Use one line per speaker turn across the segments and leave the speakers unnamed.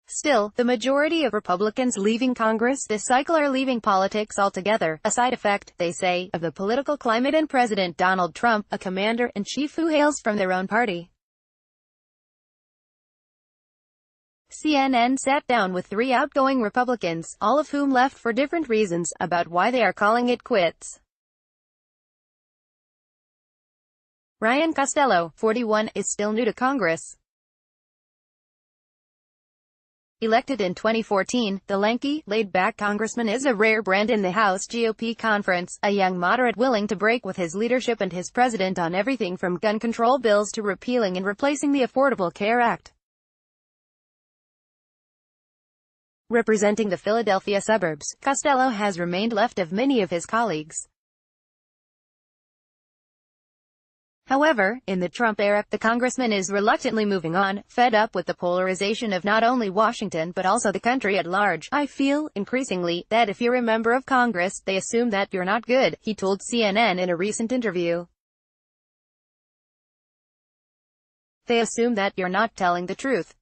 Still, the majority of Republicans leaving Congress this cycle are leaving politics altogether, a side effect, they say, of the political climate and President Donald Trump, a commander-in-chief who hails from their own party. CNN sat down with 3 outgoing Republicans, all of whom left for different reasons, about why they are calling it quits. Ryan Costello, 41, is still new to Congress. Elected in 2014, the lanky, laid-back congressman is a rare brand in the House GOP conference, a young moderate willing to break with his leadership and his president on everything from gun control bills to repealing and replacing the Affordable Care Act. Representing the Philadelphia suburbs, Costello has remained left of many of his colleagues. However, in the Trump era, the congressman is reluctantly moving on, fed up with the polarization of not only Washington but also the country at large. "I feel, increasingly, that if you're a member of Congress, they assume that you're not good," he told CNN in a recent interview. "They assume that you're not telling the truth.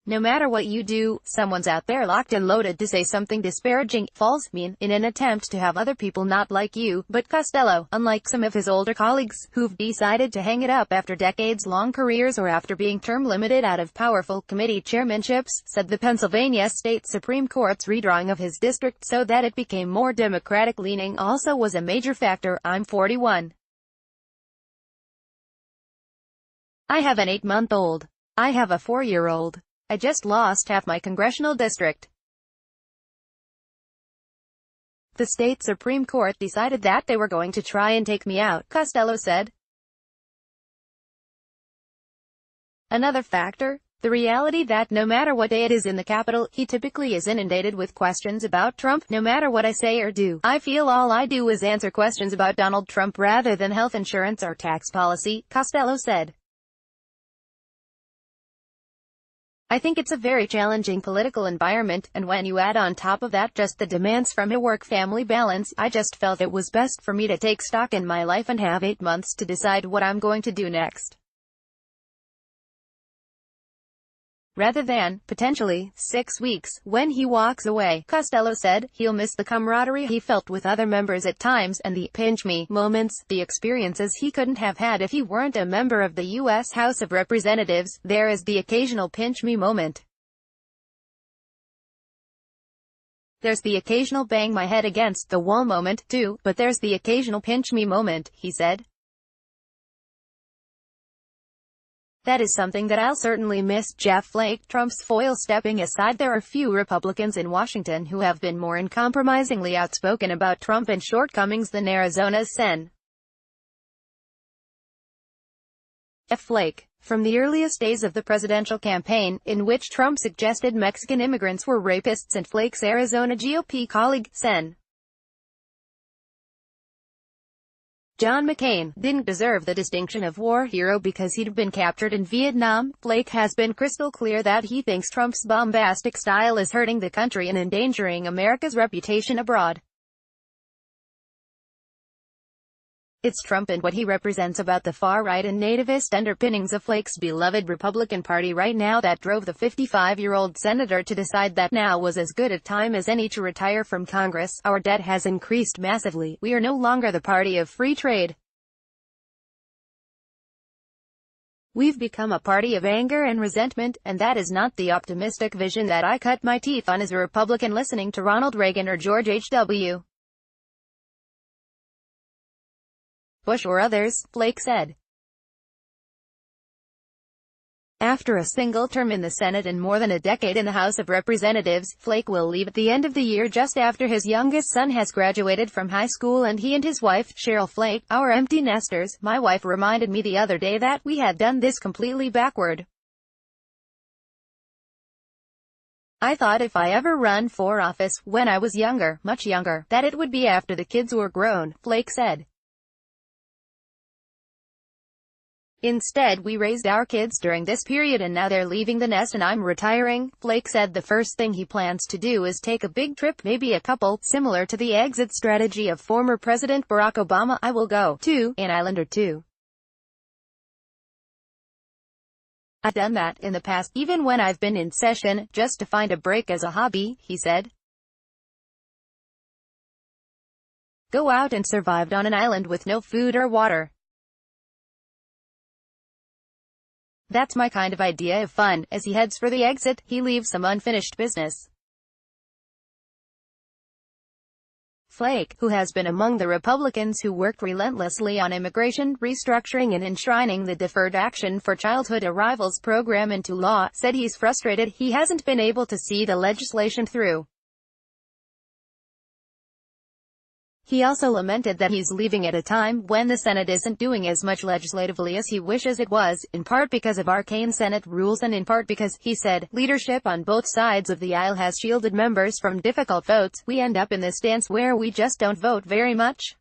No matter what you do, someone's out there locked and loaded to say something disparaging, false, mean, in an attempt to have other people not like you." But Costello, unlike some of his older colleagues, who've decided to hang it up after decades-long careers or after being term-limited out of powerful committee chairmanships, said the Pennsylvania State Supreme Court's redrawing of his district so that it became more Democratic-leaning also was a major factor. "I'm 41. I have an 8-month-old. I have a 4-year-old. I just lost half my congressional district. The state Supreme Court decided that they were going to try and take me out," Costello said. Another factor? The reality that no matter what day it is in the Capitol, he typically is inundated with questions about Trump. "No matter what I say or do, I feel all I do is answer questions about Donald Trump rather than health insurance or tax policy," Costello said. "I think it's a very challenging political environment, and when you add on top of that just the demands from a work-family balance, I just felt it was best for me to take stock in my life and have 8 months to decide what I'm going to do next. Rather than, potentially, 6 weeks, when he walks away," Costello said. He'll miss the camaraderie he felt with other members at times, and the pinch-me moments, the experiences he couldn't have had if he weren't a member of the U.S. House of Representatives. "There is the occasional pinch-me moment. There's the occasional bang my head against the wall moment, too, but there's the occasional pinch-me moment," he said. "That is something that I'll certainly miss." Jeff Flake, Trump's foil. Stepping aside, there are few Republicans in Washington who have been more uncompromisingly outspoken about Trump and shortcomings than Arizona's Sen. Jeff Flake. From the earliest days of the presidential campaign, in which Trump suggested Mexican immigrants were rapists, and Flake's Arizona GOP colleague, Sen. John McCain, didn't deserve the distinction of war hero because he'd been captured in Vietnam. Flake has been crystal clear that he thinks Trump's bombastic style is hurting the country and endangering America's reputation abroad. It's Trump and what he represents about the far-right and nativist underpinnings of Flake's beloved Republican Party right now that drove the 55-year-old senator to decide that now was as good a time as any to retire from Congress. "Our debt has increased massively. We are no longer the party of free trade. We've become a party of anger and resentment, and that is not the optimistic vision that I cut my teeth on as a Republican listening to Ronald Reagan or George H.W. Bush or others," Flake said. After a single term in the Senate and more than a decade in the House of Representatives, Flake will leave at the end of the year just after his youngest son has graduated from high school and he and his wife, Cheryl Flake, "Our empty nesters. My wife reminded me the other day that we had done this completely backward. I thought if I ever run for office, when I was younger, much younger, that it would be after the kids were grown," Flake said. "Instead, we raised our kids during this period and now they're leaving the nest and I'm retiring." Flake said the first thing he plans to do is take a big trip, maybe a couple, similar to the exit strategy of former President Barack Obama. "I will go to an island or two. I've done that in the past, even when I've been in session, just to find a break as a hobby, he said. Go out and survived on an island with no food or water. That's my kind of idea of fun. As he heads for the exit, he leaves some unfinished business. Flake, who has been among the Republicans who worked relentlessly on immigration, restructuring and enshrining the Deferred Action for Childhood Arrivals program into law, said he's frustrated he hasn't been able to see the legislation through. He also lamented that he's leaving at a time when the Senate isn't doing as much legislatively as he wishes it was, in part because of arcane Senate rules and in part because, he said, leadership on both sides of the aisle has shielded members from difficult votes. We end up in this dance where we just don't vote very much.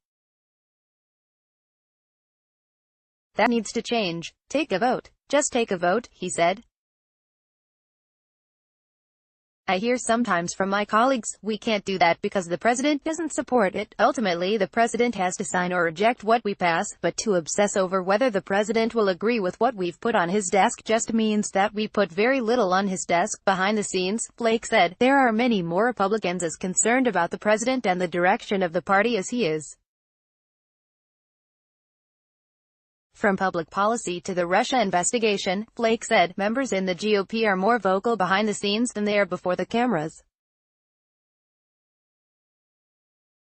That needs to change. Take a vote. Just take a vote, he said. I hear sometimes from my colleagues, we can't do that because the president doesn't support it. Ultimately, the president has to sign or reject what we pass, but to obsess over whether the president will agree with what we've put on his desk just means that we put very little on his desk. Behind the scenes, Flake said, there are many more Republicans as concerned about the president and the direction of the party as he is. From public policy to the Russia investigation, Flake said, members in the GOP are more vocal behind the scenes than they are before the cameras.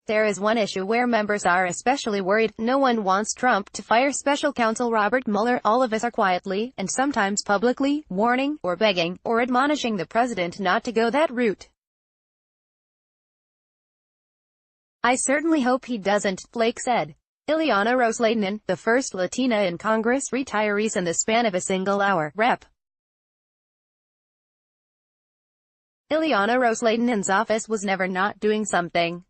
There is one issue where members are especially worried. No one wants Trump to fire Special Counsel Robert Mueller. All of us are quietly, and sometimes publicly, warning, or begging, or admonishing the president not to go that route. I certainly hope he doesn't, Flake said. Ileana Ros-Lehtinen, the first Latina in Congress, retirees in the span of a single hour. Rep. Ileana Ros-Lehtinen's office was never not doing something.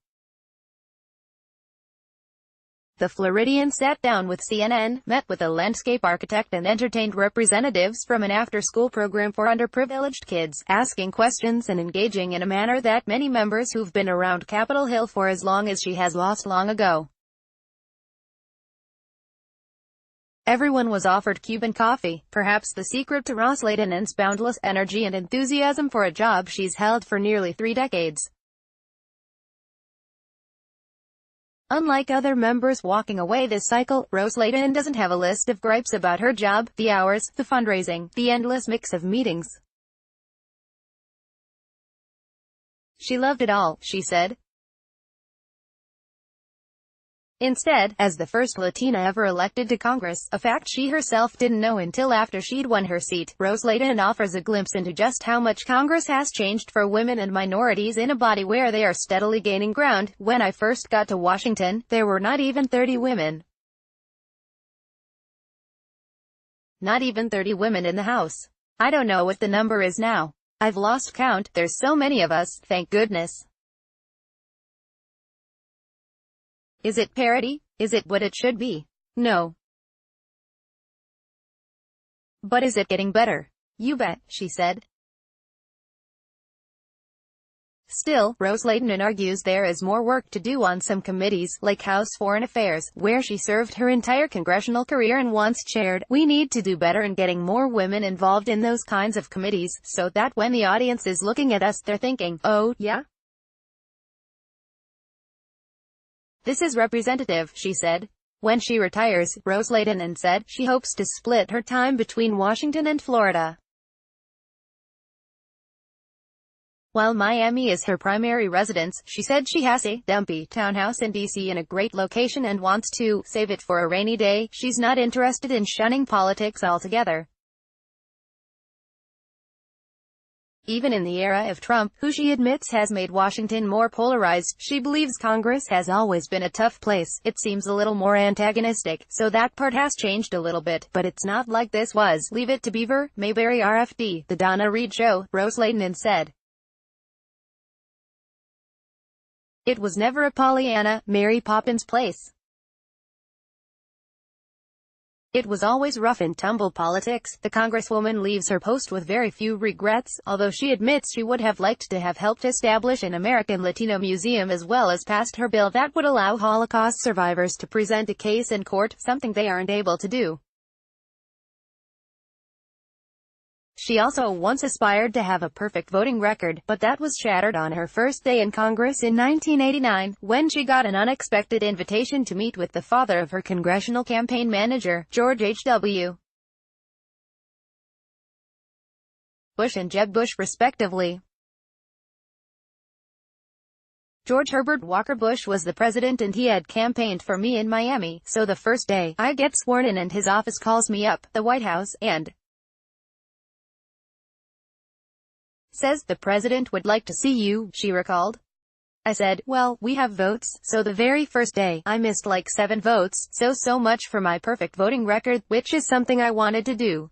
The Floridian sat down with CNN, met with a landscape architect and entertained representatives from an after-school program for underprivileged kids, asking questions and engaging in a manner that many members who've been around Capitol Hill for as long as she has lost long ago. Everyone was offered Cuban coffee, perhaps the secret to Ros-Lehtinen's boundless energy and enthusiasm for a job she's held for nearly 3 decades. Unlike other members walking away this cycle, Ros-Lehtinen doesn't have a list of gripes about her job, the hours, the fundraising, the endless mix of meetings. She loved it all, she said. Instead, as the first Latina ever elected to Congress, a fact she herself didn't know until after she'd won her seat, Ros-Lehtinen offers a glimpse into just how much Congress has changed for women and minorities in a body where they are steadily gaining ground. When I first got to Washington, there were not even 30 women. Not even 30 women in the House. I don't know what the number is now. I've lost count. There's so many of us, thank goodness. Is it parity? Is it what it should be? No. But is it getting better? You bet, she said. Still, Ros-Lehtinen argues there is more work to do on some committees, like House Foreign Affairs, where she served her entire congressional career and once chaired. We need to do better in getting more women involved in those kinds of committees, so that when the audience is looking at us they're thinking, oh, yeah? This is representative, she said. When she retires, Ros-Lehtinen said, she hopes to split her time between Washington and Florida. While Miami is her primary residence, she said she has a dumpy townhouse in D.C. in a great location and wants to save it for a rainy day. She's not interested in shunning politics altogether. Even in the era of Trump, who she admits has made Washington more polarized, she believes Congress has always been a tough place. It seems a little more antagonistic, so that part has changed a little bit, but it's not like this was. Leave it to Beaver, Mayberry RFD, The Donna Reed Show, Ros-Lehtinen said. It was never a Pollyanna, Mary Poppins place. It was always rough and tumble politics. The Congresswoman leaves her post with very few regrets, although she admits she would have liked to have helped establish an American Latino museum as well as passed her bill that would allow Holocaust survivors to present a case in court, something they aren't able to do. She also once aspired to have a perfect voting record, but that was shattered on her first day in Congress in 1989, when she got an unexpected invitation to meet with the father of her congressional campaign manager, George H.W. Bush and Jeb Bush respectively. George Herbert Walker Bush was the president and he had campaigned for me in Miami, so the first day, I get sworn in and his office calls me up, the White House, and says, "The president would like to see you," she recalled. I said, "Well, we have votes." So the very first day, I missed like 7 votes, so much for my perfect voting record, which is something I wanted to do.